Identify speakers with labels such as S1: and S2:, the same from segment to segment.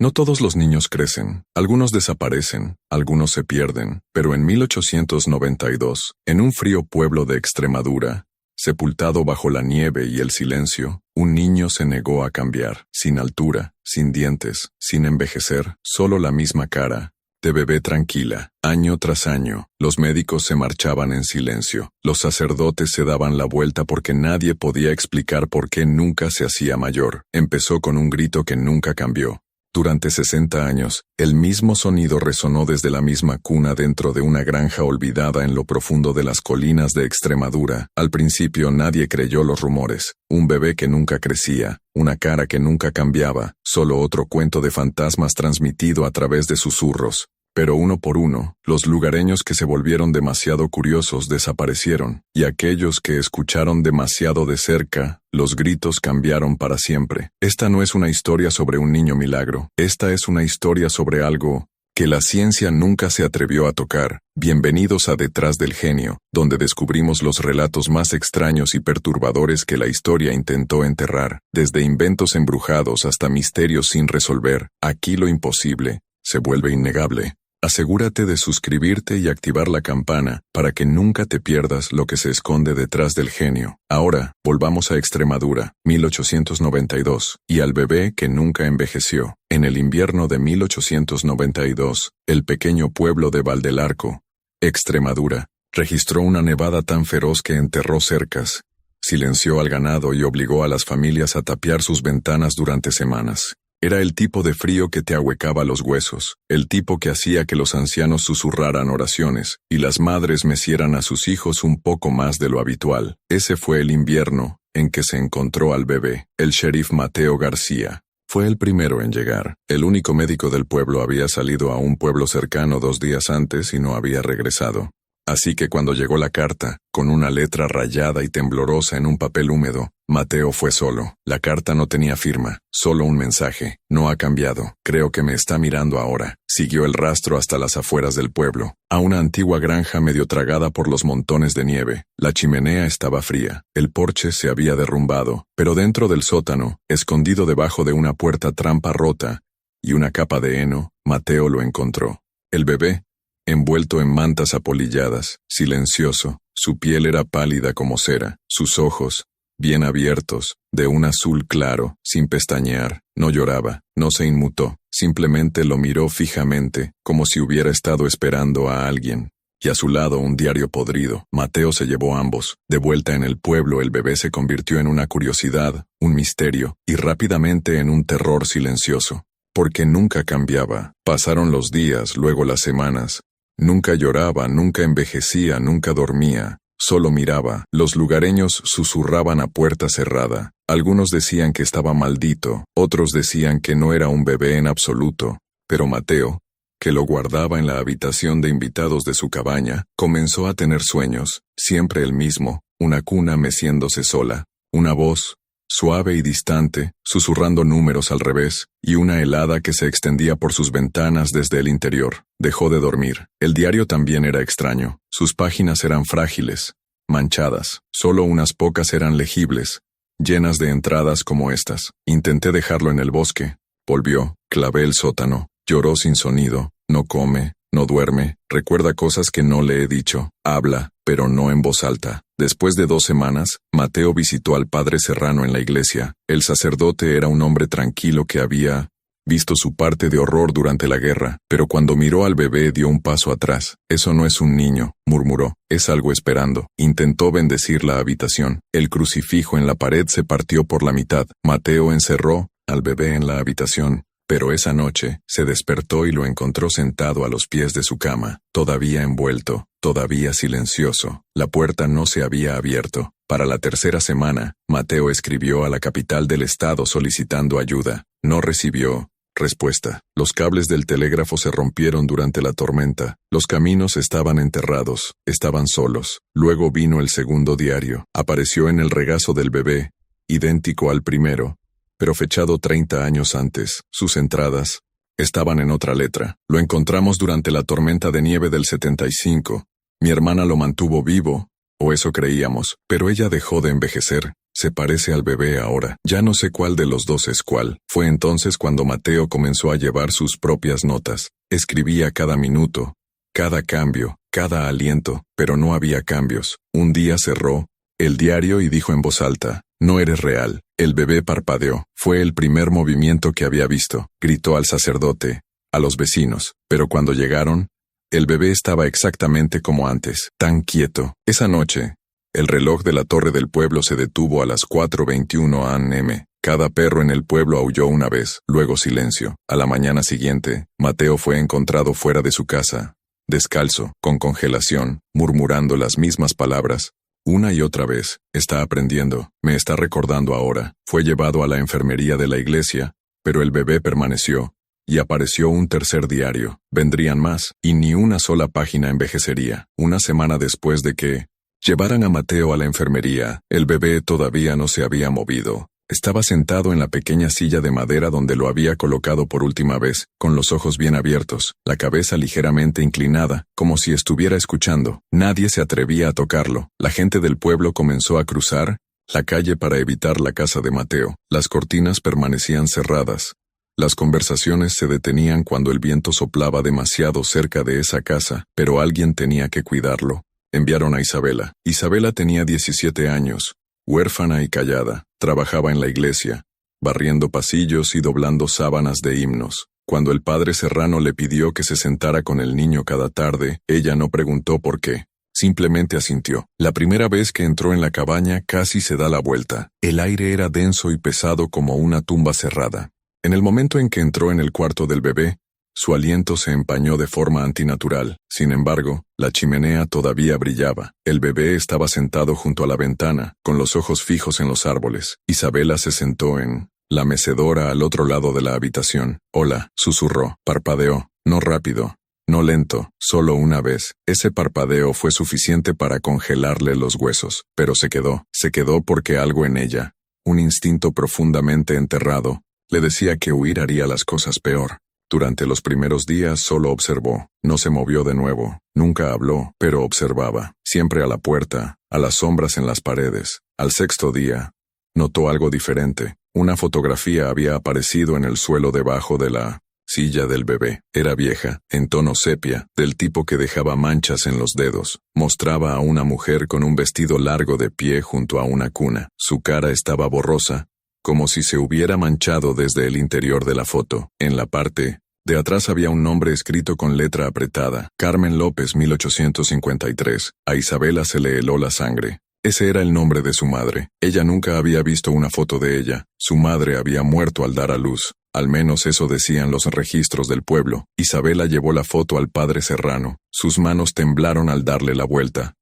S1: No todos los niños crecen, algunos desaparecen, algunos se pierden, pero en 1892, en un frío pueblo de Extremadura, sepultado bajo la nieve y el silencio, un niño se negó a cambiar, sin altura, sin dientes, sin envejecer, solo la misma cara, de bebé tranquila. Año tras año, los médicos se marchaban en silencio, los sacerdotes se daban la vuelta porque nadie podía explicar por qué nunca se hacía mayor. Empezó con un grito que nunca cambió. Durante 60 años, el mismo sonido resonó desde la misma cuna dentro de una granja olvidada en lo profundo de las colinas de Extremadura. Al principio nadie creyó los rumores. Un bebé que nunca crecía, una cara que nunca cambiaba, solo otro cuento de fantasmas transmitido a través de susurros. Pero uno por uno, los lugareños que se volvieron demasiado curiosos desaparecieron, y aquellos que escucharon demasiado de cerca, los gritos cambiaron para siempre. Esta no es una historia sobre un niño milagro, esta es una historia sobre algo que la ciencia nunca se atrevió a tocar. Bienvenidos a Detrás del Genio, donde descubrimos los relatos más extraños y perturbadores que la historia intentó enterrar, desde inventos embrujados hasta misterios sin resolver. Aquí lo imposible se vuelve innegable. Asegúrate de suscribirte y activar la campana para que nunca te pierdas lo que se esconde detrás del genio. Ahora, volvamos a Extremadura, 1892, y al bebé que nunca envejeció. En el invierno de 1892, el pequeño pueblo de Valdelarco, Extremadura, registró una nevada tan feroz que enterró cercas, silenció al ganado y obligó a las familias a tapiar sus ventanas durante semanas. Era el tipo de frío que te ahuecaba los huesos, el tipo que hacía que los ancianos susurraran oraciones y las madres mecieran a sus hijos un poco más de lo habitual. Ese fue el invierno en que se encontró al bebé. El sheriff Mateo García fue el primero en llegar. El único médico del pueblo había salido a un pueblo cercano 2 días antes y no había regresado. Así que cuando llegó la carta, con una letra rayada y temblorosa en un papel húmedo, Mateo fue solo. La carta no tenía firma, solo un mensaje. No ha cambiado. Creo que me está mirando ahora. Siguió el rastro hasta las afueras del pueblo, a una antigua granja medio tragada por los montones de nieve. La chimenea estaba fría. El porche se había derrumbado, pero dentro del sótano, escondido debajo de una puerta trampa rota y una capa de heno, Mateo lo encontró. El bebé, envuelto en mantas apolilladas, silencioso, su piel era pálida como cera, sus ojos, bien abiertos, de un azul claro, sin pestañear, no lloraba, no se inmutó, simplemente lo miró fijamente, como si hubiera estado esperando a alguien. Y a su lado un diario podrido. Mateo se llevó ambos. De vuelta en el pueblo, el bebé se convirtió en una curiosidad, un misterio, y rápidamente en un terror silencioso. Porque nunca cambiaba. Pasaron los días, luego las semanas. Nunca lloraba, nunca envejecía, nunca dormía, solo miraba. Los lugareños susurraban a puerta cerrada. Algunos decían que estaba maldito, otros decían que no era un bebé en absoluto. Pero Mateo, que lo guardaba en la habitación de invitados de su cabaña, comenzó a tener sueños, siempre el mismo, una cuna meciéndose sola, una voz, suave y distante, susurrando números al revés, y una helada que se extendía por sus ventanas desde el interior. Dejó de dormir. El diario también era extraño. Sus páginas eran frágiles, manchadas. Solo unas pocas eran legibles, llenas de entradas como estas. Intenté dejarlo en el bosque. Volvió, clavé el sótano, lloró sin sonido, no come, no duerme, recuerda cosas que no le he dicho, habla, pero no en voz alta. Después de 2 semanas, Mateo visitó al padre Serrano en la iglesia. El sacerdote era un hombre tranquilo que había visto su parte de horror durante la guerra, pero cuando miró al bebé dio un paso atrás. Eso no es un niño, murmuró, es algo esperando. Intentó bendecir la habitación. El crucifijo en la pared se partió por la mitad. Mateo encerró al bebé en la habitación. Pero esa noche, se despertó y lo encontró sentado a los pies de su cama, todavía envuelto, todavía silencioso. La puerta no se había abierto. Para la 3ª semana, Mateo escribió a la capital del estado solicitando ayuda. No recibió respuesta. Los cables del telégrafo se rompieron durante la tormenta. Los caminos estaban enterrados, estaban solos. Luego vino el segundo diario. Apareció en el regazo del bebé, idéntico al primero, pero fechado 30 años antes. Sus entradas estaban en otra letra. Lo encontramos durante la tormenta de nieve del 75. Mi hermana lo mantuvo vivo, o eso creíamos, pero ella dejó de envejecer. Se parece al bebé ahora. Ya no sé cuál de los dos es cuál. Fue entonces cuando Mateo comenzó a llevar sus propias notas. Escribía cada minuto, cada cambio, cada aliento, pero no había cambios. Un día cerró el diario y dijo en voz alta: «No eres real». El bebé parpadeó. Fue el primer movimiento que había visto. Gritó al sacerdote, a los vecinos, pero cuando llegaron, el bebé estaba exactamente como antes, tan quieto. Esa noche, el reloj de la torre del pueblo se detuvo a las 4:21 am. Cada perro en el pueblo aulló una vez, luego silencio. A la mañana siguiente, Mateo fue encontrado fuera de su casa, descalzo, con congelación, murmurando las mismas palabras. Una y otra vez, está aprendiendo, me está recordando ahora. Fue llevado a la enfermería de la iglesia, pero el bebé permaneció, y apareció un tercer diario. Vendrían más, y ni una sola página envejecería. Una semana después de que llevaran a Mateo a la enfermería, el bebé todavía no se había movido. Estaba sentado en la pequeña silla de madera donde lo había colocado por última vez, con los ojos bien abiertos, la cabeza ligeramente inclinada, como si estuviera escuchando. Nadie se atrevía a tocarlo. La gente del pueblo comenzó a cruzar la calle para evitar la casa de Mateo. Las cortinas permanecían cerradas. Las conversaciones se detenían cuando el viento soplaba demasiado cerca de esa casa, pero alguien tenía que cuidarlo. Enviaron a Isabela. Isabela tenía 17 años, huérfana y callada. Trabajaba en la iglesia, barriendo pasillos y doblando sábanas de himnos. Cuando el padre Serrano le pidió que se sentara con el niño cada tarde, ella no preguntó por qué. Simplemente asintió. La primera vez que entró en la cabaña casi se da la vuelta. El aire era denso y pesado como una tumba cerrada. En el momento en que entró en el cuarto del bebé, su aliento se empañó de forma antinatural. Sin embargo, la chimenea todavía brillaba. El bebé estaba sentado junto a la ventana, con los ojos fijos en los árboles. Isabela se sentó en la mecedora al otro lado de la habitación. «Hola», susurró. Parpadeó. No rápido, no lento, solo una vez. Ese parpadeo fue suficiente para congelarle los huesos. Pero se quedó porque algo en ella, un instinto profundamente enterrado, le decía que huir haría las cosas peor. Durante los primeros días solo observó, no se movió de nuevo, nunca habló, pero observaba, siempre a la puerta, a las sombras en las paredes. Al sexto día, notó algo diferente. Una fotografía había aparecido en el suelo debajo de la silla del bebé. Era vieja, en tono sepia, del tipo que dejaba manchas en los dedos. Mostraba a una mujer con un vestido largo de pie junto a una cuna. Su cara estaba borrosa, como si se hubiera manchado desde el interior de la foto. En la parte de atrás había un nombre escrito con letra apretada: Carmen López, 1853. A Isabela se le heló la sangre. Ese era el nombre de su madre. Ella nunca había visto una foto de ella. Su madre había muerto al dar a luz. Al menos eso decían los registros del pueblo. Isabela llevó la foto al padre Serrano. Sus manos temblaron al darle la vuelta.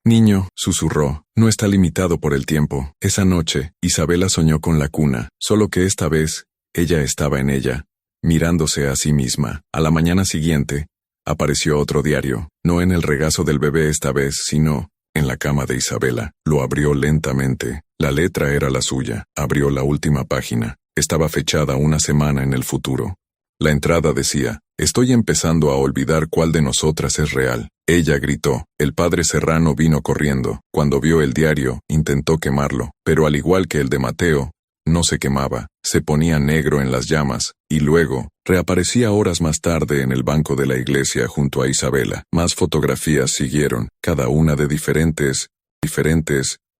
S1: Niño, susurró, no está limitado por el tiempo. Esa noche, Isabela soñó con la cuna, solo que esta vez, ella estaba en ella, mirándose a sí misma. A la mañana siguiente, apareció otro diario, no en el regazo del bebé esta vez, sino en la cama de Isabela. Lo abrió lentamente. La letra era la suya. Abrió la última página. Estaba fechada una semana en el futuro. La entrada decía: «Estoy empezando a olvidar cuál de nosotras es real». Ella gritó. El padre Serrano vino corriendo. Cuando vio el diario, intentó quemarlo, pero al igual que el de Mateo, no se quemaba, se ponía negro en las llamas, y luego, reaparecía horas más tarde en el banco de la iglesia junto a Isabela. Más fotografías siguieron, cada una de diferentes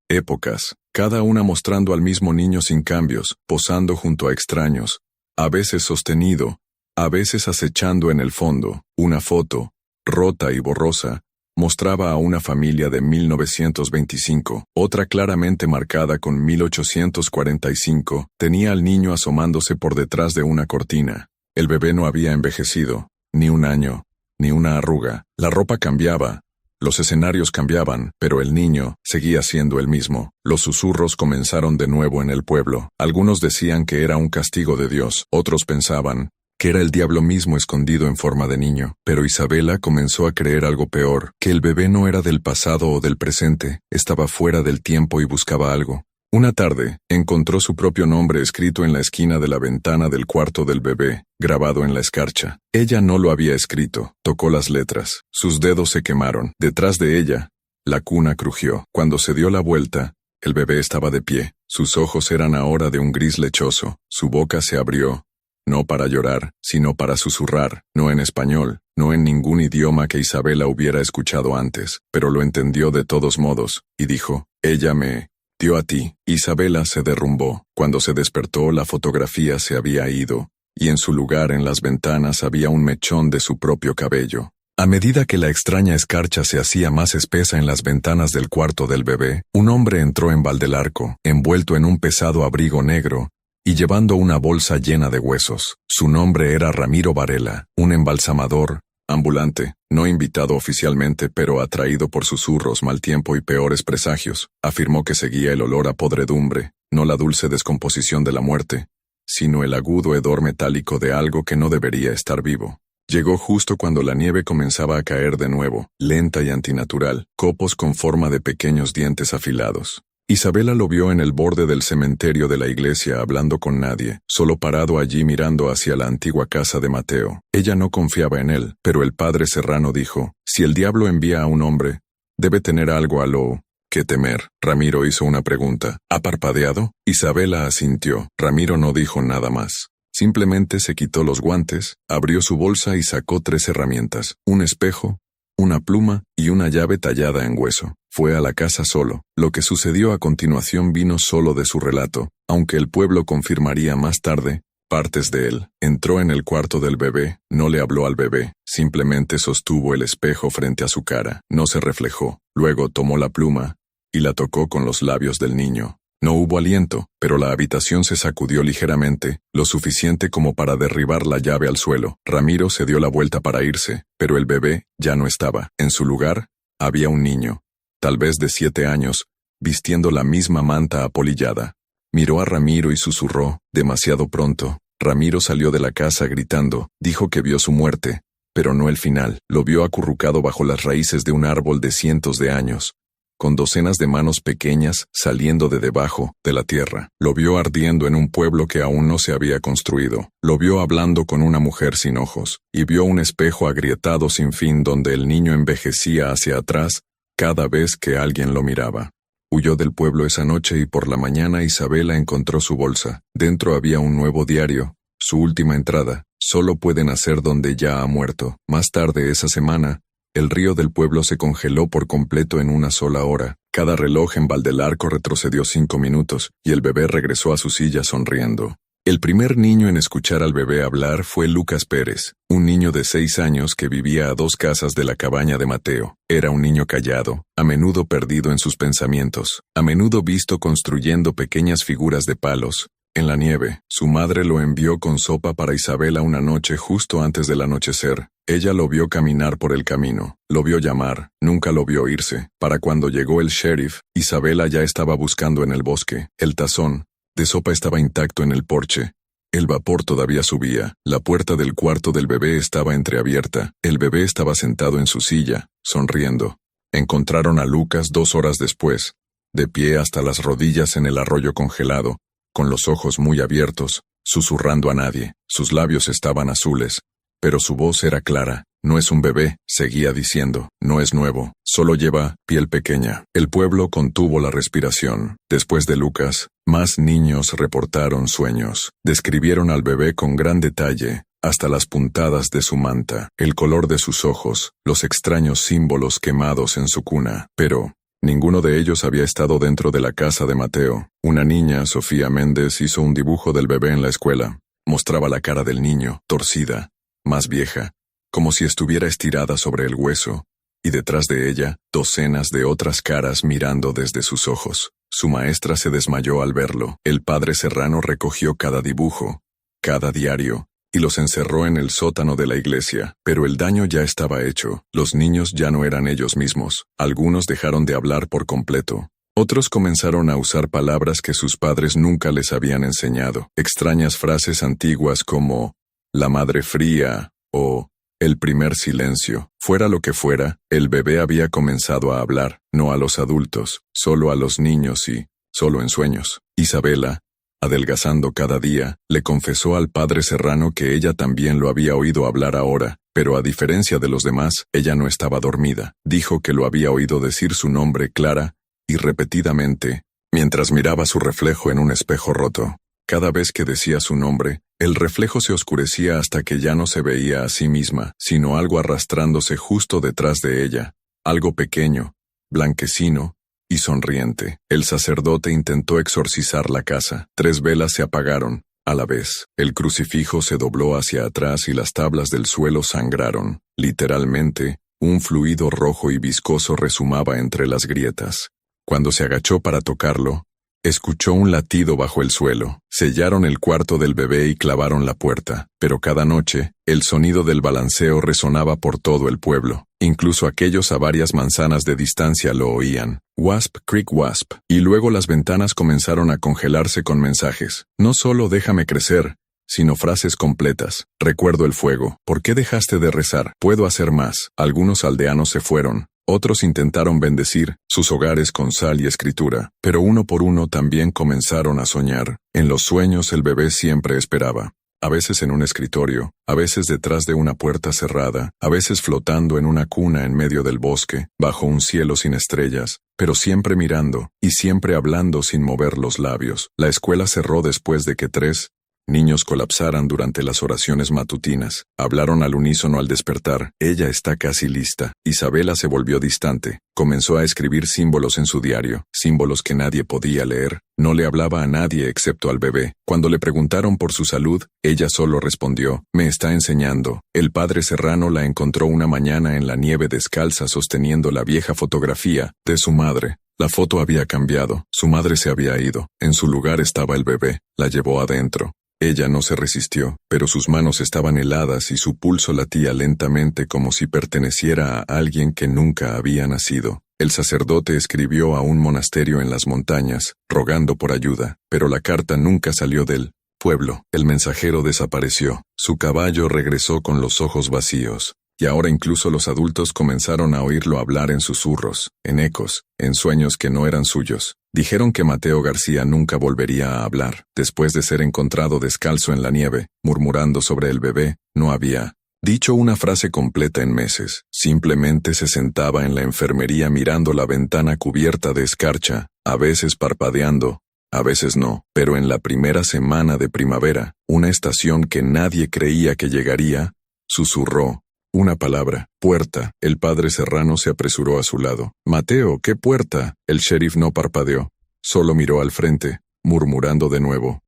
S1: épocas, cada una mostrando al mismo niño sin cambios, posando junto a extraños, a veces sostenido, a veces acechando en el fondo. Una foto, rota y borrosa, mostraba a una familia de 1925, otra claramente marcada con 1845, tenía al niño asomándose por detrás de una cortina. El bebé no había envejecido, ni un año, ni una arruga. La ropa cambiaba, los escenarios cambiaban, pero el niño seguía siendo el mismo. Los susurros comenzaron de nuevo en el pueblo. Algunos decían que era un castigo de Dios, otros pensaban que era el diablo mismo escondido en forma de niño. Pero Isabela comenzó a creer algo peor, que el bebé no era del pasado o del presente, estaba fuera del tiempo y buscaba algo. Una tarde, encontró su propio nombre escrito en la esquina de la ventana del cuarto del bebé, grabado en la escarcha. Ella no lo había escrito, tocó las letras, sus dedos se quemaron. Detrás de ella, la cuna crujió. Cuando se dio la vuelta, El bebé estaba de pie. Sus ojos eran ahora de un gris lechoso. Su boca se abrió. No para llorar, sino para susurrar, no en español, no en ningún idioma que Isabela hubiera escuchado antes, pero lo entendió de todos modos, y dijo, ella me dio a ti. Isabela se derrumbó. Cuando se despertó, la fotografía se había ido, y en su lugar en las ventanas había un mechón de su propio cabello. A medida que la extraña escarcha se hacía más espesa en las ventanas del cuarto del bebé, un hombre entró en Valdelarco, envuelto en un pesado abrigo negro, y llevando una bolsa llena de huesos. Su nombre era Ramiro Varela, un embalsamador, ambulante, no invitado oficialmente pero atraído por susurros, mal tiempo y peores presagios. Afirmó que seguía el olor a podredumbre, no la dulce descomposición de la muerte, sino el agudo hedor metálico de algo que no debería estar vivo. Llegó justo cuando la nieve comenzaba a caer de nuevo, lenta y antinatural, copos con forma de pequeños dientes afilados. Isabela lo vio en el borde del cementerio de la iglesia hablando con nadie, solo parado allí mirando hacia la antigua casa de Mateo. Ella no confiaba en él, pero el padre Serrano dijo, si el diablo envía a un hombre, debe tener algo a lo que temer. Ramiro hizo una pregunta. ¿Ha parpadeado? Isabela asintió. Ramiro no dijo nada más. Simplemente se quitó los guantes, abrió su bolsa y sacó 3 herramientas, un espejo, una pluma y una llave tallada en hueso. Fue a la casa solo. Lo que sucedió a continuación vino solo de su relato, aunque el pueblo confirmaría más tarde partes de él. Entró en el cuarto del bebé, no le habló al bebé, simplemente sostuvo el espejo frente a su cara, no se reflejó. Luego tomó la pluma y la tocó con los labios del niño. No hubo aliento, pero la habitación se sacudió ligeramente, lo suficiente como para derribar la llave al suelo. Ramiro se dio la vuelta para irse, pero el bebé ya no estaba. En su lugar, había un niño, tal vez de 7 años, vistiendo la misma manta apolillada. Miró a Ramiro y susurró, demasiado pronto. Ramiro salió de la casa gritando, dijo que vio su muerte, pero no el final. Lo vio acurrucado bajo las raíces de un árbol de cientos de años, con docenas de manos pequeñas saliendo de debajo de la tierra. Lo vio ardiendo en un pueblo que aún no se había construido. Lo vio hablando con una mujer sin ojos, y vio un espejo agrietado sin fin donde el niño envejecía hacia atrás cada vez que alguien lo miraba. Huyó del pueblo esa noche y por la mañana Isabela encontró su bolsa. Dentro había un nuevo diario, su última entrada. Solo puede nacer donde ya ha muerto. Más tarde esa semana, el río del pueblo se congeló por completo en una sola hora. Cada reloj en Valdelarco retrocedió 5 minutos, y el bebé regresó a su silla sonriendo. El primer niño en escuchar al bebé hablar fue Lucas Pérez, un niño de 6 años que vivía a 2 casas de la cabaña de Mateo. Era un niño callado, a menudo perdido en sus pensamientos, a menudo visto construyendo pequeñas figuras de palos. En la nieve, su madre lo envió con sopa para Isabela una noche justo antes del anochecer. Ella lo vio caminar por el camino, lo vio llamar, nunca lo vio irse. Para cuando llegó el sheriff, Isabela ya estaba buscando en el bosque. El tazón de sopa estaba intacto en el porche. El vapor todavía subía. La puerta del cuarto del bebé estaba entreabierta. El bebé estaba sentado en su silla, sonriendo. Encontraron a Lucas 2 horas después, de pie hasta las rodillas en el arroyo congelado, con los ojos muy abiertos, susurrando a nadie. Sus labios estaban azules, pero su voz era clara. No es un bebé, seguía diciendo, no es nuevo, solo lleva piel pequeña. El pueblo contuvo la respiración. Después de Lucas, más niños reportaron sueños. Describieron al bebé con gran detalle, hasta las puntadas de su manta, el color de sus ojos, los extraños símbolos quemados en su cuna. Pero ninguno de ellos había estado dentro de la casa de Mateo. Una niña, Sofía Méndez, hizo un dibujo del bebé en la escuela. Mostraba la cara del niño, torcida, más vieja, como si estuviera estirada sobre el hueso, y detrás de ella, docenas de otras caras mirando desde sus ojos. Su maestra se desmayó al verlo. El padre Serrano recogió cada dibujo, cada diario, y los encerró en el sótano de la iglesia. Pero el daño ya estaba hecho. Los niños ya no eran ellos mismos. Algunos dejaron de hablar por completo. Otros comenzaron a usar palabras que sus padres nunca les habían enseñado. Extrañas frases antiguas como la madre fría o el primer silencio. Fuera lo que fuera, el bebé había comenzado a hablar, no a los adultos, solo a los niños y solo en sueños. Isabela, adelgazando cada día, le confesó al padre Serrano que ella también lo había oído hablar ahora, pero a diferencia de los demás, ella no estaba dormida. Dijo que lo había oído decir su nombre clara y repetidamente, mientras miraba su reflejo en un espejo roto. Cada vez que decía su nombre, el reflejo se oscurecía hasta que ya no se veía a sí misma, sino algo arrastrándose justo detrás de ella, algo pequeño, blanquecino y sonriente. El sacerdote intentó exorcizar la casa. 3 velas se apagaron, a la vez. El crucifijo se dobló hacia atrás y las tablas del suelo sangraron. Literalmente, un fluido rojo y viscoso resumaba entre las grietas. Cuando se agachó para tocarlo, escuchó un latido bajo el suelo. Sellaron el cuarto del bebé y clavaron la puerta, pero cada noche, el sonido del balanceo resonaba por todo el pueblo. Incluso aquellos a varias manzanas de distancia lo oían. Wasp, Creek Wasp. Y luego las ventanas comenzaron a congelarse con mensajes. No solo déjame crecer, sino frases completas. Recuerdo el fuego. ¿Por qué dejaste de rezar? Puedo hacer más. Algunos aldeanos se fueron. Otros intentaron bendecir sus hogares con sal y escritura, pero uno por uno también comenzaron a soñar. En los sueños el bebé siempre esperaba. A veces en un escritorio, a veces detrás de una puerta cerrada, a veces flotando en una cuna en medio del bosque, bajo un cielo sin estrellas, pero siempre mirando, y siempre hablando sin mover los labios. La escuela cerró después de que 3 niños colapsaran durante las oraciones matutinas. Hablaron al unísono al despertar. Ella está casi lista. Isabela se volvió distante. Comenzó a escribir símbolos en su diario, símbolos que nadie podía leer. No le hablaba a nadie excepto al bebé. Cuando le preguntaron por su salud, ella solo respondió, me está enseñando. El padre Serrano la encontró una mañana en la nieve descalza sosteniendo la vieja fotografía de su madre. La foto había cambiado. Su madre se había ido. En su lugar estaba el bebé. La llevó adentro. Ella no se resistió, pero sus manos estaban heladas y su pulso latía lentamente como si perteneciera a alguien que nunca había nacido. El sacerdote escribió a un monasterio en las montañas, rogando por ayuda, pero la carta nunca salió del pueblo. El mensajero desapareció. Su caballo regresó con los ojos vacíos. Y ahora incluso los adultos comenzaron a oírlo hablar en susurros, en ecos, en sueños que no eran suyos. Dijeron que Mateo García nunca volvería a hablar. Después de ser encontrado descalzo en la nieve, murmurando sobre el bebé, no había dicho una frase completa en meses. Simplemente se sentaba en la enfermería mirando la ventana cubierta de escarcha, a veces parpadeando, a veces no. Pero en la primera semana de primavera, una estación que nadie creía que llegaría, susurró. Una palabra, puerta. El padre Serrano se apresuró a su lado. Mateo, ¿qué puerta? El sheriff no parpadeó. Solo miró al frente, murmurando de nuevo.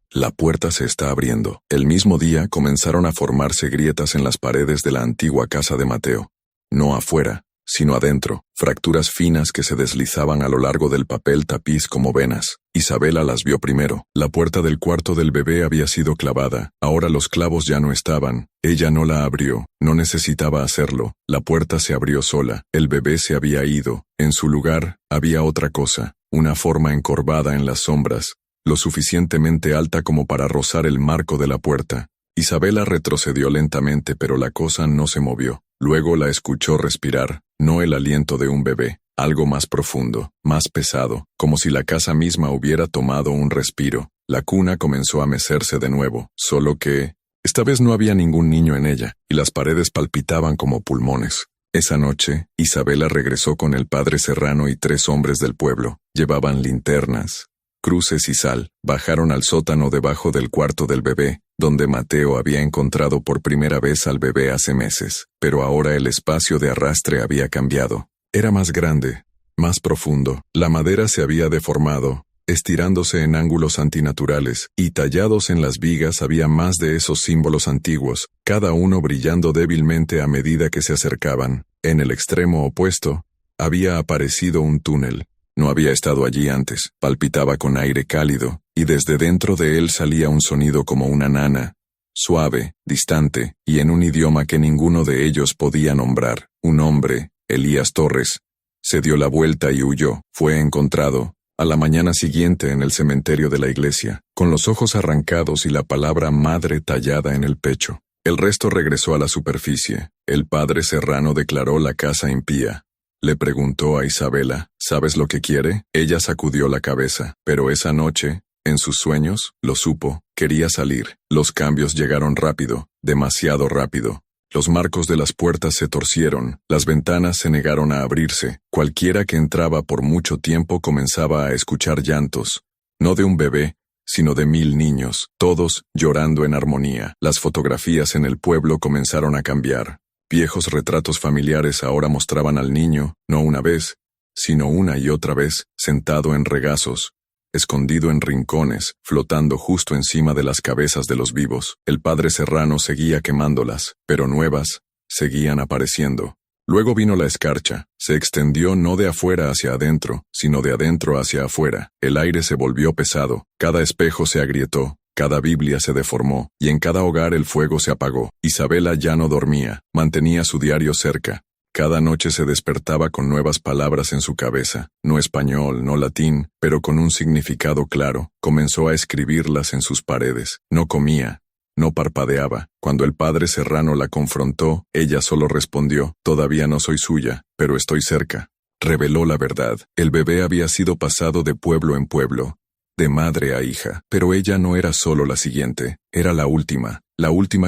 S1: La puerta se está abriendo. El mismo día comenzaron a formarse grietas en las paredes de la antigua casa de Mateo. No afuera, sino adentro, fracturas finas que se deslizaban a lo largo del papel tapiz como venas. Isabela las vio primero. La puerta del cuarto del bebé había sido clavada. Ahora los clavos ya no estaban. Ella no la abrió. No necesitaba hacerlo. La puerta se abrió sola. El bebé se había ido. En su lugar, había otra cosa. Una forma encorvada en las sombras, lo suficientemente alta como para rozar el marco de la puerta. Isabela retrocedió lentamente, pero la cosa no se movió. Luego la escuchó respirar, no el aliento de un bebé, algo más profundo, más pesado, como si la casa misma hubiera tomado un respiro. La cuna comenzó a mecerse de nuevo, solo que esta vez no había ningún niño en ella, y las paredes palpitaban como pulmones. Esa noche, Isabela regresó con el padre Serrano y 3 hombres del pueblo. Llevaban linternas, cruces y sal. Bajaron al sótano debajo del cuarto del bebé, donde Mateo había encontrado por primera vez al bebé hace meses. Pero ahora el espacio de arrastre había cambiado. Era más grande, más profundo. La madera se había deformado, estirándose en ángulos antinaturales, y tallados en las vigas había más de esos símbolos antiguos, cada uno brillando débilmente a medida que se acercaban. En el extremo opuesto, había aparecido un túnel. No había estado allí antes. Palpitaba con aire cálido, y desde dentro de él salía un sonido como una nana, suave, distante, y en un idioma que ninguno de ellos podía nombrar. Un hombre, Elías Torres, se dio la vuelta y huyó. Fue encontrado a la mañana siguiente en el cementerio de la iglesia, con los ojos arrancados y la palabra madre tallada en el pecho. El resto regresó a la superficie. El padre Serrano declaró la casa impía. Le preguntó a Isabela, ¿sabes lo que quiere? Ella sacudió la cabeza, pero esa noche, en sus sueños, lo supo, quería salir. Los cambios llegaron rápido, demasiado rápido. Los marcos de las puertas se torcieron, las ventanas se negaron a abrirse. Cualquiera que entraba por mucho tiempo comenzaba a escuchar llantos, no de un bebé, sino de 1000 niños, todos llorando en armonía. Las fotografías en el pueblo comenzaron a cambiar. Viejos retratos familiares ahora mostraban al niño, no una vez, sino una y otra vez, sentado en regazos, escondido en rincones, flotando justo encima de las cabezas de los vivos. El padre Serrano seguía quemándolas, pero nuevas seguían apareciendo. Luego vino la escarcha, se extendió no de afuera hacia adentro, sino de adentro hacia afuera. El aire se volvió pesado, cada espejo se agrietó, cada Biblia se deformó, y en cada hogar el fuego se apagó. Isabela ya no dormía, mantenía su diario cerca. Cada noche se despertaba con nuevas palabras en su cabeza, no español, no latín, pero con un significado claro. Comenzó a escribirlas en sus paredes. No comía, no parpadeaba. Cuando el padre Serrano la confrontó, ella solo respondió: «Todavía no soy suya, pero estoy cerca». Reveló la verdad. El bebé había sido pasado de pueblo en pueblo, de madre a hija, pero ella no era solo la siguiente, era la última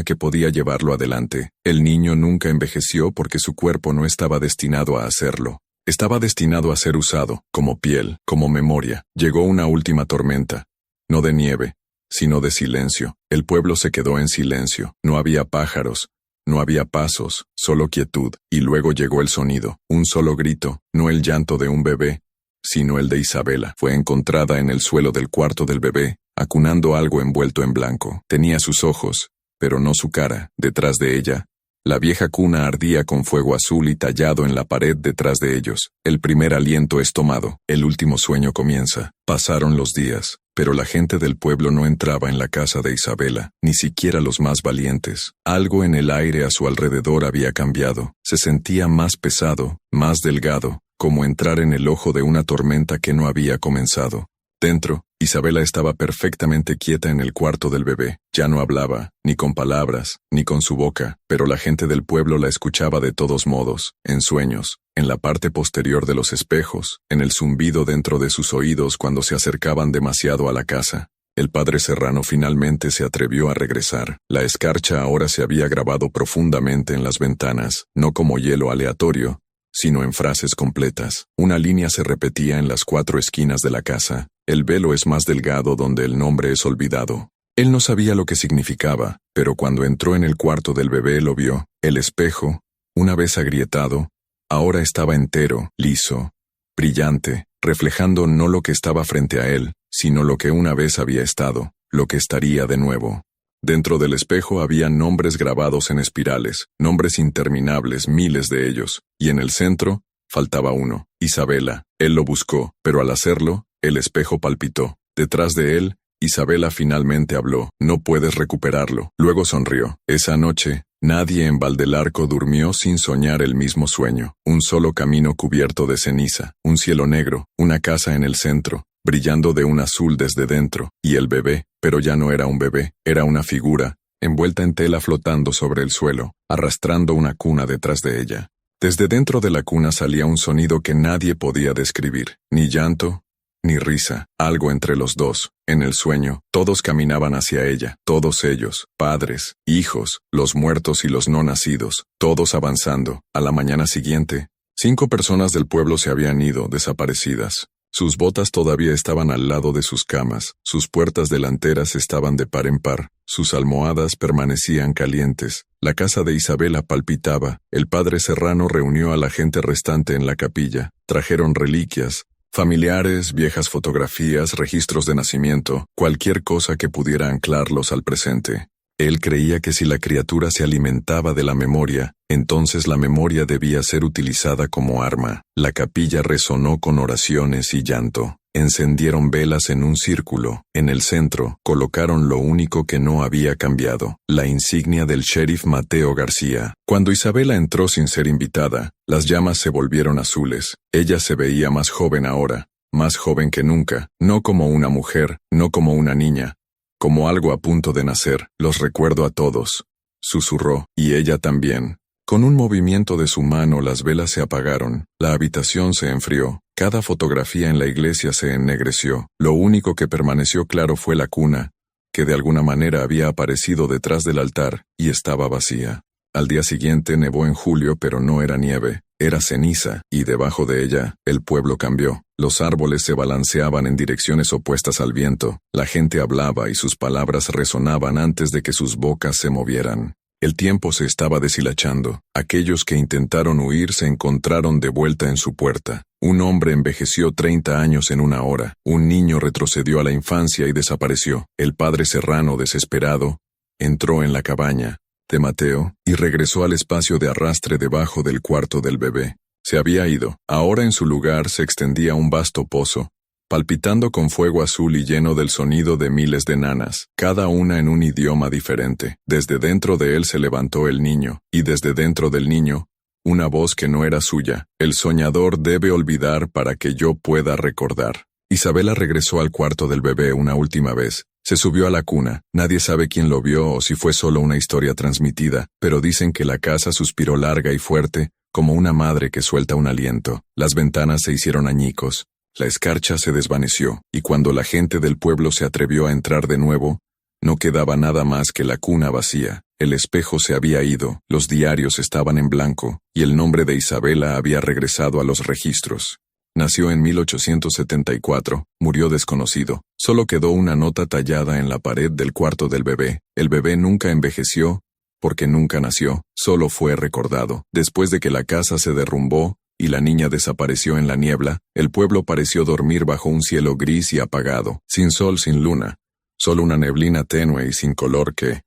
S1: que podía llevarlo adelante. El niño nunca envejeció porque su cuerpo no estaba destinado a hacerlo. Estaba destinado a ser usado, como piel, como memoria. Llegó una última tormenta, no de nieve, sino de silencio. El pueblo se quedó en silencio. No había pájaros, no había pasos, solo quietud. Y luego llegó el sonido, un solo grito, no el llanto de un bebé, sino el de Isabela. Fue encontrada en el suelo del cuarto del bebé, acunando algo envuelto en blanco. Tenía sus ojos, pero no su cara. Detrás de ella, la vieja cuna ardía con fuego azul y tallado en la pared detrás de ellos. El primer aliento es tomado, el último sueño comienza. Pasaron los días, pero la gente del pueblo no entraba en la casa de Isabela, ni siquiera los más valientes. Algo en el aire a su alrededor había cambiado. Se sentía más pesado, más delgado, como entrar en el ojo de una tormenta que no había comenzado. Dentro, Isabela estaba perfectamente quieta en el cuarto del bebé. Ya no hablaba, ni con palabras, ni con su boca, pero la gente del pueblo la escuchaba de todos modos, en sueños, en la parte posterior de los espejos, en el zumbido dentro de sus oídos cuando se acercaban demasiado a la casa. El padre Serrano finalmente se atrevió a regresar. La escarcha ahora se había grabado profundamente en las ventanas, no como hielo aleatorio, sino en frases completas. Una línea se repetía en las 4 esquinas de la casa. El velo es más delgado donde el nombre es olvidado. Él no sabía lo que significaba, pero cuando entró en el cuarto del bebé lo vio. El espejo, una vez agrietado, ahora estaba entero, liso, brillante, reflejando no lo que estaba frente a él, sino lo que una vez había estado, lo que estaría de nuevo. Dentro del espejo había nombres grabados en espirales, nombres interminables, miles de ellos, y en el centro faltaba uno, Isabela. Él lo buscó, pero al hacerlo, el espejo palpitó. Detrás de él, Isabela finalmente habló: «No puedes recuperarlo». Luego sonrió. Esa noche, nadie en Valdelarco durmió sin soñar el mismo sueño. Un solo camino cubierto de ceniza, un cielo negro, una casa en el centro, brillando de un azul desde dentro, y el bebé, pero ya no era un bebé, era una figura, envuelta en tela flotando sobre el suelo, arrastrando una cuna detrás de ella. Desde dentro de la cuna salía un sonido que nadie podía describir, ni llanto, ni risa, algo entre los dos. En el sueño, todos caminaban hacia ella, todos ellos, padres, hijos, los muertos y los no nacidos, todos avanzando. A la mañana siguiente, 5 personas del pueblo se habían ido, desaparecidas. Sus botas todavía estaban al lado de sus camas, sus puertas delanteras estaban de par en par, sus almohadas permanecían calientes. La casa de Isabela palpitaba. El padre Serrano reunió a la gente restante en la capilla. Trajeron reliquias, familiares, viejas fotografías, registros de nacimiento, cualquier cosa que pudiera anclarlos al presente. Él creía que si la criatura se alimentaba de la memoria, entonces la memoria debía ser utilizada como arma. La capilla resonó con oraciones y llanto. Encendieron velas en un círculo. En el centro, colocaron lo único que no había cambiado, la insignia del sheriff Mateo García. Cuando Isabela entró sin ser invitada, las llamas se volvieron azules. Ella se veía más joven ahora, más joven que nunca, no como una mujer, no como una niña, como algo a punto de nacer. «Los recuerdo a todos», susurró, y ella también. Con un movimiento de su mano las velas se apagaron, la habitación se enfrió, cada fotografía en la iglesia se ennegreció. Lo único que permaneció claro fue la cuna, que de alguna manera había aparecido detrás del altar, y estaba vacía. Al día siguiente nevó en julio, pero no era nieve, era ceniza, y debajo de ella, el pueblo cambió. Los árboles se balanceaban en direcciones opuestas al viento, la gente hablaba y sus palabras resonaban antes de que sus bocas se movieran. El tiempo se estaba deshilachando. Aquellos que intentaron huir se encontraron de vuelta en su puerta. Un hombre envejeció 30 años en una hora. Un niño retrocedió a la infancia y desapareció. El padre Serrano, desesperado, entró en la cabaña de Mateo y regresó al espacio de arrastre debajo del cuarto del bebé. Se había ido. Ahora en su lugar se extendía un vasto pozo, palpitando con fuego azul y lleno del sonido de miles de nanas, cada una en un idioma diferente. Desde dentro de él se levantó el niño, y desde dentro del niño, una voz que no era suya. El soñador debe olvidar para que yo pueda recordar. Isabela regresó al cuarto del bebé una última vez. Se subió a la cuna. Nadie sabe quién lo vio o si fue solo una historia transmitida, pero dicen que la casa suspiró larga y fuerte, como una madre que suelta un aliento. Las ventanas se hicieron añicos. La escarcha se desvaneció, y cuando la gente del pueblo se atrevió a entrar de nuevo, no quedaba nada más que la cuna vacía. El espejo se había ido, los diarios estaban en blanco, y el nombre de Isabela había regresado a los registros. Nació en 1874, murió desconocido. Solo quedó una nota tallada en la pared del cuarto del bebé. El bebé nunca envejeció, porque nunca nació, solo fue recordado. Después de que la casa se derrumbó, y la niña desapareció en la niebla, el pueblo pareció dormir bajo un cielo gris y apagado, sin sol, sin luna, solo una neblina tenue y sin color que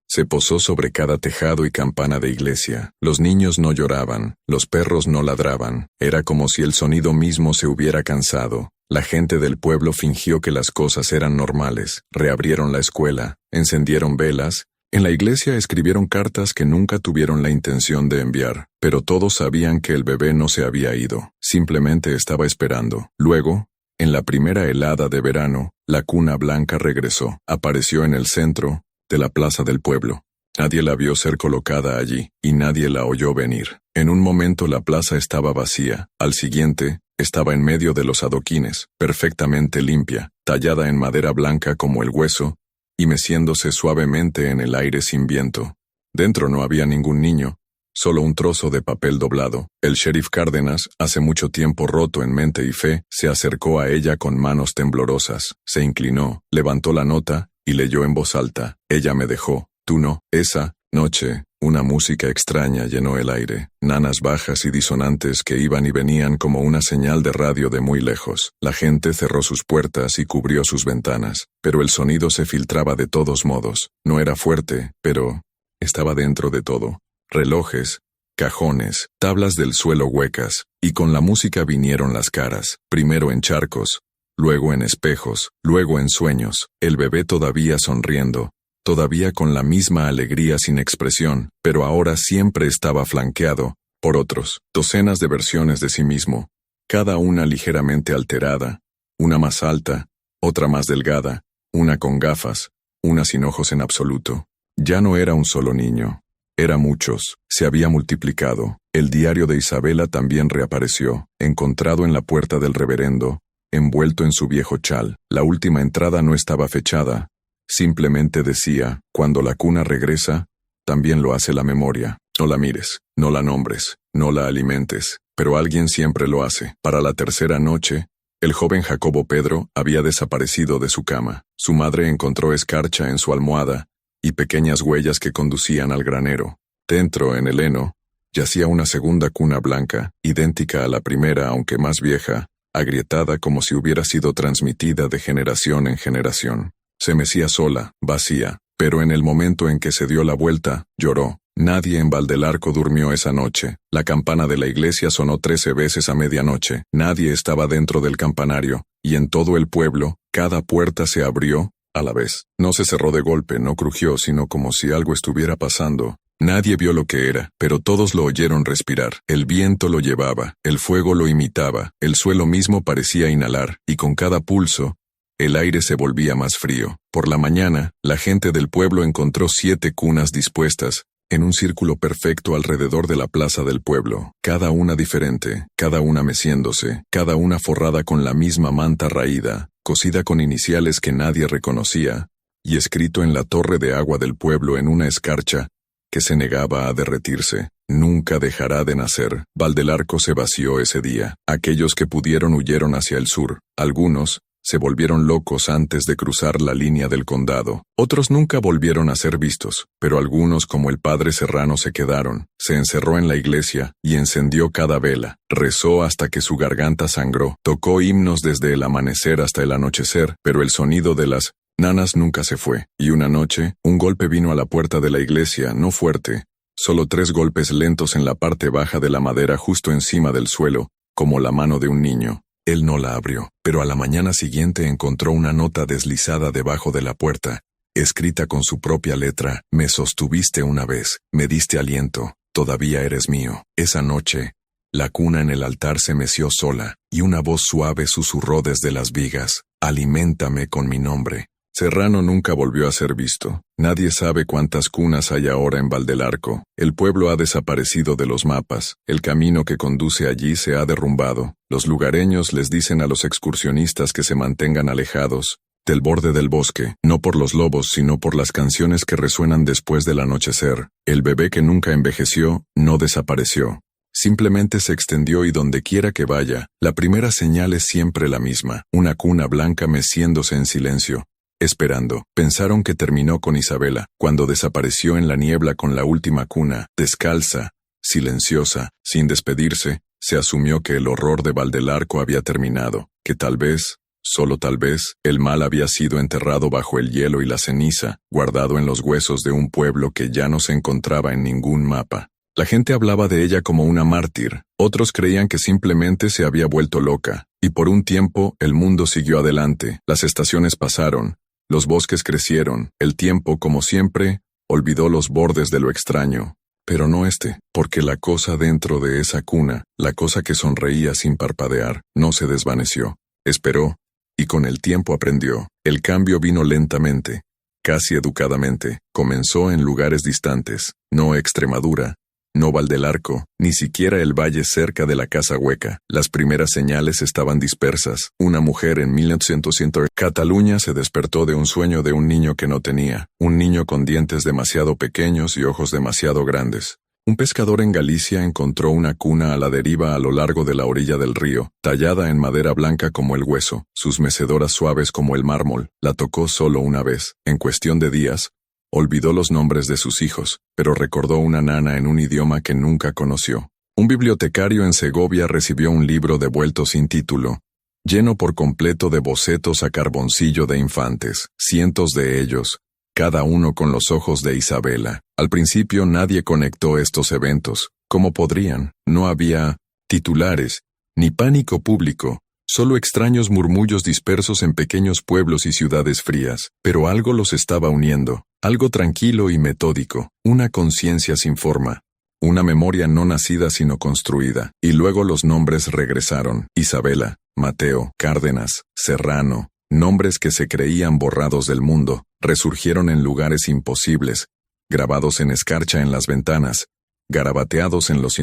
S1: se posó sobre cada tejado y campana de iglesia. Los niños no lloraban, los perros no ladraban, era como si el sonido mismo se hubiera cansado. La gente del pueblo fingió que las cosas eran normales, reabrieron la escuela, encendieron velas. En la iglesia escribieron cartas que nunca tuvieron la intención de enviar, pero todos sabían que el bebé no se había ido, simplemente estaba esperando. Luego, en la primera helada de verano, la cuna blanca regresó, apareció en el centro de la plaza del pueblo. Nadie la vio ser colocada allí, y nadie la oyó venir. En un momento la plaza estaba vacía, al siguiente, estaba en medio de los adoquines, perfectamente limpia, tallada en madera blanca como el hueso, y meciéndose suavemente en el aire sin viento. Dentro no había ningún niño, solo un trozo de papel doblado. El sheriff Cárdenas, hace mucho tiempo roto en mente y fe, se acercó a ella con manos temblorosas, se inclinó, levantó la nota, y leyó en voz alta: «Ella me dejó, tú no». Esa noche, una música extraña llenó el aire, nanas bajas y disonantes que iban y venían como una señal de radio de muy lejos. La gente cerró sus puertas y cubrió sus ventanas, pero el sonido se filtraba de todos modos. No era fuerte, pero estaba dentro de todo. Relojes, cajones, tablas del suelo huecas, y con la música vinieron las caras, primero en charcos, luego en espejos, luego en sueños, el bebé todavía sonriendo, todavía con la misma alegría sin expresión, pero ahora siempre estaba flanqueado por otros, docenas de versiones de sí mismo, cada una ligeramente alterada, una más alta, otra más delgada, una con gafas, una sin ojos en absoluto. Ya no era un solo niño, era muchos, se había multiplicado. El diario de Isabela también reapareció, encontrado en la puerta del reverendo, envuelto en su viejo chal. La última entrada no estaba fechada, simplemente decía: «Cuando la cuna regresa, también lo hace la memoria. No la mires, no la nombres, no la alimentes, pero alguien siempre lo hace». Para la tercera noche, el joven Jacobo Pedro había desaparecido de su cama. Su madre encontró escarcha en su almohada y pequeñas huellas que conducían al granero. Dentro, en el heno, yacía una segunda cuna blanca, idéntica a la primera aunque más vieja, agrietada como si hubiera sido transmitida de generación en generación. Se mecía sola, vacía, pero en el momento en que se dio la vuelta, lloró. Nadie en Valdelarco durmió esa noche. La campana de la iglesia sonó 13 veces a medianoche. Nadie estaba dentro del campanario, y en todo el pueblo, cada puerta se abrió a la vez. No se cerró de golpe, no crujió, sino como si algo estuviera pasando. Nadie vio lo que era, pero todos lo oyeron respirar. El viento lo llevaba, el fuego lo imitaba, el suelo mismo parecía inhalar, y con cada pulso, el aire se volvía más frío. Por la mañana, la gente del pueblo encontró 7 cunas dispuestas, en un círculo perfecto alrededor de la plaza del pueblo, cada una diferente, cada una meciéndose, cada una forrada con la misma manta raída, cosida con iniciales que nadie reconocía, y escrito en la torre de agua del pueblo en una escarcha, que se negaba a derretirse. Nunca dejará de nacer. Valdelarco se vació ese día. Aquellos que pudieron huyeron hacia el sur. Algunos se volvieron locos antes de cruzar la línea del condado. Otros nunca volvieron a ser vistos, pero algunos, como el padre Serrano, se quedaron. Se encerró en la iglesia y encendió cada vela. Rezó hasta que su garganta sangró. Tocó himnos desde el amanecer hasta el anochecer, pero el sonido de las nanas nunca se fue. Y una noche, un golpe vino a la puerta de la iglesia, no fuerte, solo 3 golpes lentos en la parte baja de la madera justo encima del suelo, como la mano de un niño. Él no la abrió, pero a la mañana siguiente encontró una nota deslizada debajo de la puerta, escrita con su propia letra: «Me sostuviste una vez, me diste aliento, todavía eres mío». Esa noche, la cuna en el altar se meció sola, y una voz suave susurró desde las vigas: «Aliméntame con mi nombre». Serrano nunca volvió a ser visto. Nadie sabe cuántas cunas hay ahora en Valdelarco. El pueblo ha desaparecido de los mapas. El camino que conduce allí se ha derrumbado. Los lugareños les dicen a los excursionistas que se mantengan alejados del borde del bosque, no por los lobos, sino por las canciones que resuenan después del anochecer. El bebé que nunca envejeció no desapareció. Simplemente se extendió, y donde quiera que vaya, la primera señal es siempre la misma: una cuna blanca meciéndose en silencio, esperando. Pensaron que terminó con Isabela, cuando desapareció en la niebla con la última cuna, descalza, silenciosa, sin despedirse. Se asumió que el horror de Valdelarco había terminado, que tal vez, solo tal vez, el mal había sido enterrado bajo el hielo y la ceniza, guardado en los huesos de un pueblo que ya no se encontraba en ningún mapa. La gente hablaba de ella como una mártir, otros creían que simplemente se había vuelto loca, y por un tiempo el mundo siguió adelante. Las estaciones pasaron, los bosques crecieron, el tiempo, como siempre, olvidó los bordes de lo extraño. Pero no porque la cosa dentro de esa cuna, la cosa que sonreía sin parpadear, no se desvaneció. Esperó, y con el tiempo aprendió. El cambio vino lentamente, casi educadamente. Comenzó en lugares distantes, no Extremadura, no Valdelarco, ni siquiera el valle cerca de la Casa Hueca. Las primeras señales estaban dispersas. Una mujer en 1800 Cataluña se despertó de un sueño de un niño que no tenía, un niño con dientes demasiado pequeños y ojos demasiado grandes. Un pescador en Galicia encontró una cuna a la deriva a lo largo de la orilla del río, tallada en madera blanca como el hueso, sus mecedoras suaves como el mármol. La tocó solo una vez. En cuestión de días, olvidó los nombres de sus hijos, pero recordó una nana en un idioma que nunca conoció. Un bibliotecario en Segovia recibió un libro devuelto sin título, lleno por completo de bocetos a carboncillo de infantes, cientos de ellos, cada uno con los ojos de Isabela. Al principio nadie conectó estos eventos. ¿Cómo podrían? No había titulares, ni pánico público, solo extraños murmullos dispersos en pequeños pueblos y ciudades frías. Pero algo los estaba uniendo, algo tranquilo y metódico, una conciencia sin forma, una memoria no nacida sino construida. Y luego los nombres regresaron: Isabela, Mateo, Cárdenas, Serrano, nombres que se creían borrados del mundo, resurgieron en lugares imposibles, grabados en escarcha en las ventanas, garabateados en los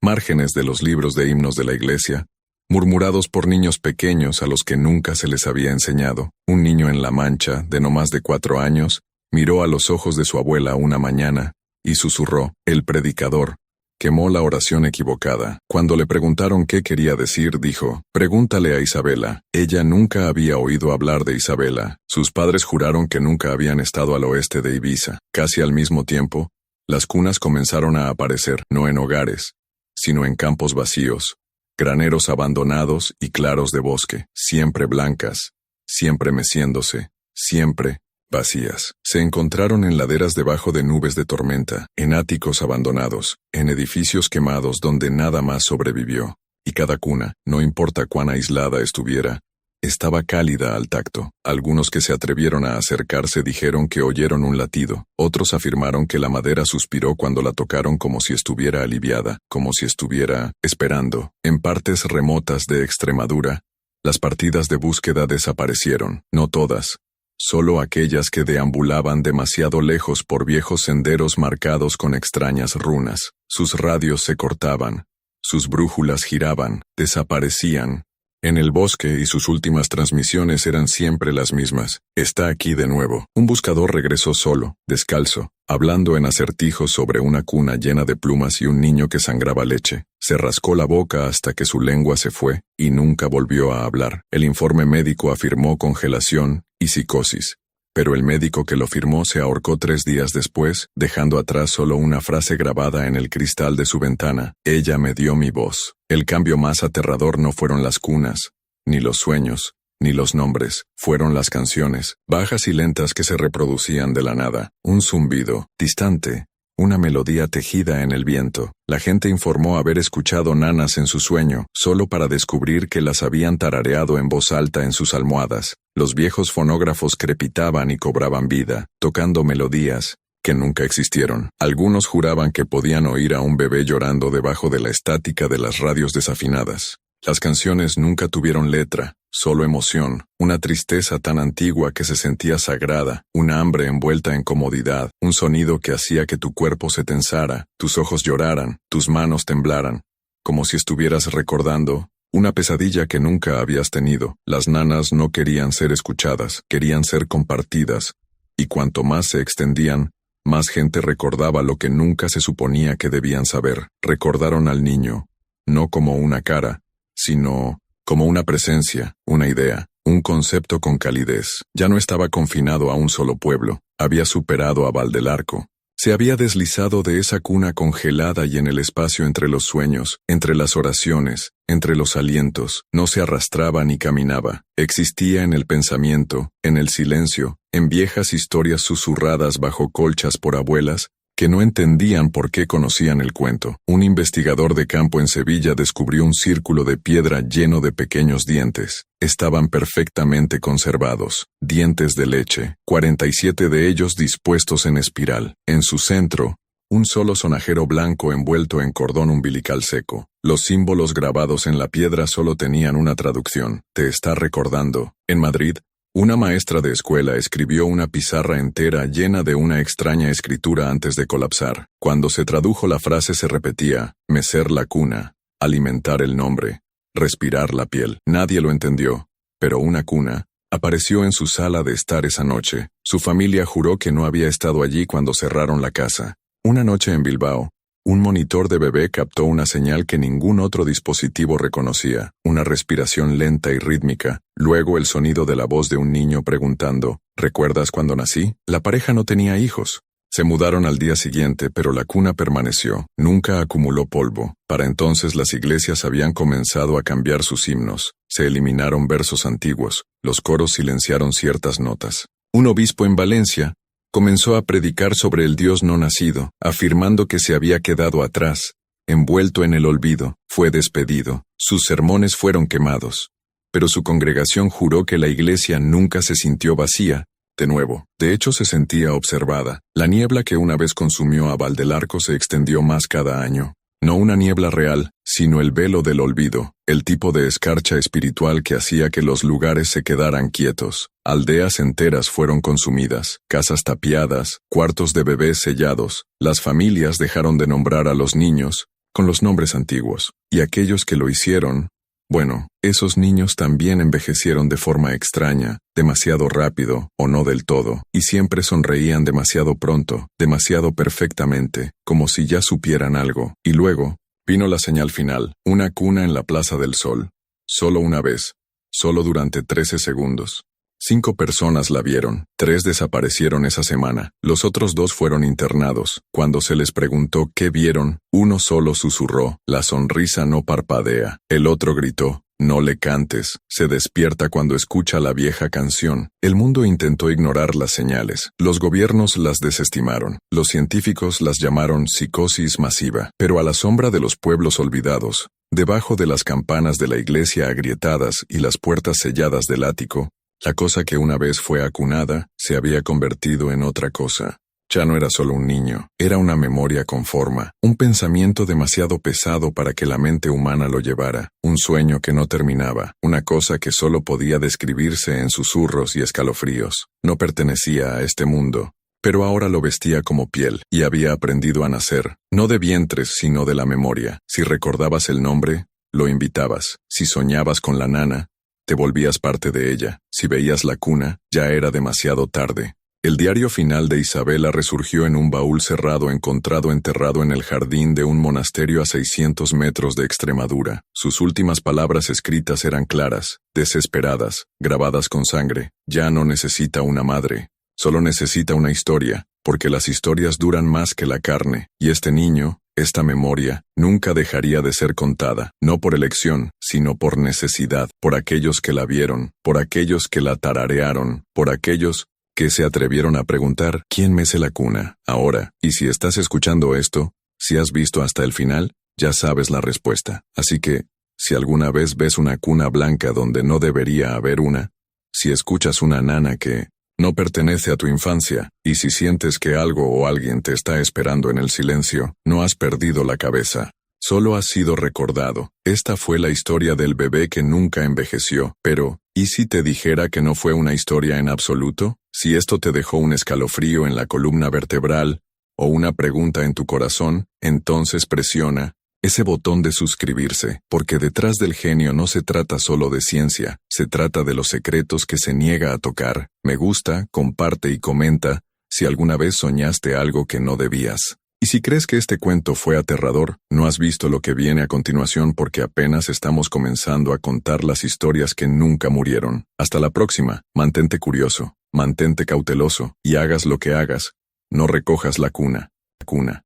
S1: márgenes de los libros de himnos de la iglesia, murmurados por niños pequeños a los que nunca se les había enseñado. Un niño en La Mancha, de no más de 4 años, miró a los ojos de su abuela una mañana, y susurró: «El predicador». Quemó la oración equivocada. Cuando le preguntaron qué quería decir, dijo: «Pregúntale a Isabela». Ella nunca había oído hablar de Isabela. Sus padres juraron que nunca habían estado al oeste de Ibiza. Casi al mismo tiempo, las cunas comenzaron a aparecer, no en hogares, sino en campos vacíos, graneros abandonados y claros de bosque, siempre blancas, siempre meciéndose, siempre vacías. Se encontraron en laderas debajo de nubes de tormenta, en áticos abandonados, en edificios quemados donde nada más sobrevivió. Y cada cuna, no importa cuán aislada estuviera, estaba cálida al tacto. Algunos que se atrevieron a acercarse dijeron que oyeron un latido. Otros afirmaron que la madera suspiró cuando la tocaron, como si estuviera aliviada, como si estuviera esperando. En partes remotas de Extremadura, las partidas de búsqueda desaparecieron. No todas, solo aquellas que deambulaban demasiado lejos por viejos senderos marcados con extrañas runas. Sus radios se cortaban, sus brújulas giraban, desaparecían en el bosque, y sus últimas transmisiones eran siempre las mismas: «Está aquí de nuevo». Un buscador regresó solo, descalzo, hablando en acertijos sobre una cuna llena de plumas y un niño que sangraba leche. Se rascó la boca hasta que su lengua se fue y nunca volvió a hablar. El informe médico afirmó congelación y psicosis, pero el médico que lo firmó se ahorcó 3 días después, dejando atrás solo una frase grabada en el cristal de su ventana: ella me dio mi voz. El cambio más aterrador no fueron las cunas, ni los sueños, ni los nombres, fueron las canciones, bajas y lentas que se reproducían de la nada, un zumbido, distante, una melodía tejida en el viento. La gente informó haber escuchado nanas en su sueño, solo para descubrir que las habían tarareado en voz alta en sus almohadas. Los viejos fonógrafos crepitaban y cobraban vida, tocando melodías que nunca existieron. Algunos juraban que podían oír a un bebé llorando debajo de la estática de las radios desafinadas. Las canciones nunca tuvieron letra, solo emoción, una tristeza tan antigua que se sentía sagrada, una hambre envuelta en comodidad, un sonido que hacía que tu cuerpo se tensara, tus ojos lloraran, tus manos temblaran, como si estuvieras recordando una pesadilla que nunca habías tenido. Las nanas no querían ser escuchadas, querían ser compartidas, y cuanto más se extendían, más gente recordaba lo que nunca se suponía que debían saber. Recordaron al niño, no como una cara, sino como una presencia, una idea, un concepto con calidez. Ya no estaba confinado a un solo pueblo, había superado a Val del Arco. Se había deslizado de esa cuna congelada y en el espacio entre los sueños, entre las oraciones, entre los alientos. No se arrastraba ni caminaba. Existía en el pensamiento, en el silencio, en viejas historias susurradas bajo colchas por abuelas que no entendían por qué conocían el cuento. Un investigador de campo en Sevilla descubrió un círculo de piedra lleno de pequeños dientes. Estaban perfectamente conservados, dientes de leche, 47 de ellos dispuestos en espiral. En su centro, un solo sonajero blanco envuelto en cordón umbilical seco. Los símbolos grabados en la piedra solo tenían una traducción: te está recordando. En Madrid, una maestra de escuela escribió una pizarra entera llena de una extraña escritura antes de colapsar. Cuando se tradujo la frase se repetía: mecer la cuna, alimentar el nombre, respirar la piel. Nadie lo entendió, pero una cuna apareció en su sala de estar esa noche. Su familia juró que no había estado allí cuando cerraron la casa. Una noche en Bilbao, un monitor de bebé captó una señal que ningún otro dispositivo reconocía, una respiración lenta y rítmica, luego el sonido de la voz de un niño preguntando: ¿recuerdas cuando nací? La pareja no tenía hijos. Se mudaron al día siguiente, pero la cuna permaneció, nunca acumuló polvo. Para entonces las iglesias habían comenzado a cambiar sus himnos, se eliminaron versos antiguos, los coros silenciaron ciertas notas. Un obispo en Valencia comenzó a predicar sobre el Dios no nacido, afirmando que se había quedado atrás, envuelto en el olvido. Fue despedido, sus sermones fueron quemados, pero su congregación juró que la iglesia nunca se sintió vacía, de nuevo. De hecho se sentía observada. La niebla que una vez consumió a Val del Arco se extendió más cada año. No una niebla real, sino el velo del olvido, el tipo de escarcha espiritual que hacía que los lugares se quedaran quietos. Aldeas enteras fueron consumidas, casas tapiadas, cuartos de bebés sellados. Las familias dejaron de nombrar a los niños con los nombres antiguos, y aquellos que lo hicieron, bueno, esos niños también envejecieron de forma extraña, demasiado rápido, o no del todo, y siempre sonreían demasiado pronto, demasiado perfectamente, como si ya supieran algo. Y luego, vino la señal final, una cuna en la Plaza del Sol. Solo una vez, solo durante 13 segundos. 5 personas la vieron, 3 desaparecieron esa semana, los otros 2 fueron internados. Cuando se les preguntó qué vieron, uno solo susurró: la sonrisa no parpadea. El otro gritó: no le cantes, se despierta cuando escucha la vieja canción. El mundo intentó ignorar las señales, los gobiernos las desestimaron, los científicos las llamaron psicosis masiva, pero a la sombra de los pueblos olvidados, debajo de las campanas de la iglesia agrietadas y las puertas selladas del ático, la cosa que una vez fue acunada se había convertido en otra cosa. Ya no era solo un niño, era una memoria con forma, un pensamiento demasiado pesado para que la mente humana lo llevara, un sueño que no terminaba, una cosa que solo podía describirse en susurros y escalofríos. No pertenecía a este mundo, pero ahora lo vestía como piel, y había aprendido a nacer, no de vientres sino de la memoria. Si recordabas el nombre, lo invitabas. Si soñabas con la nana, te volvías parte de ella. Si veías la cuna, ya era demasiado tarde. El diario final de Isabela resurgió en un baúl cerrado enterrado en el jardín de un monasterio a 600 metros de Extremadura. Sus últimas palabras escritas eran claras, desesperadas, grabadas con sangre. Ya no necesita una madre, solo necesita una historia, porque las historias duran más que la carne, y este niño, esta memoria, nunca dejaría de ser contada, no por elección, sino por necesidad, por aquellos que la vieron, por aquellos que la tararearon, por aquellos que se atrevieron a preguntar ¿quién mece la cuna? Ahora, y si estás escuchando esto, si has visto hasta el final, ya sabes la respuesta. Así que, si alguna vez ves una cuna blanca donde no debería haber una, si escuchas una nana que no pertenece a tu infancia, y si sientes que algo o alguien te está esperando en el silencio, no has perdido la cabeza. Solo has sido recordado. Esta fue la historia del bebé que nunca envejeció, pero, ¿y si te dijera que no fue una historia en absoluto? Si esto te dejó un escalofrío en la columna vertebral, o una pregunta en tu corazón, entonces presiona ese botón de suscribirse, porque detrás del genio no se trata solo de ciencia, se trata de los secretos que se niega a tocar. Me gusta, comparte y comenta si alguna vez soñaste algo que no debías. Y si crees que este cuento fue aterrador, no has visto lo que viene a continuación porque apenas estamos comenzando a contar las historias que nunca murieron. Hasta la próxima, mantente curioso, mantente cauteloso, y hagas lo que hagas, no recojas la cuna.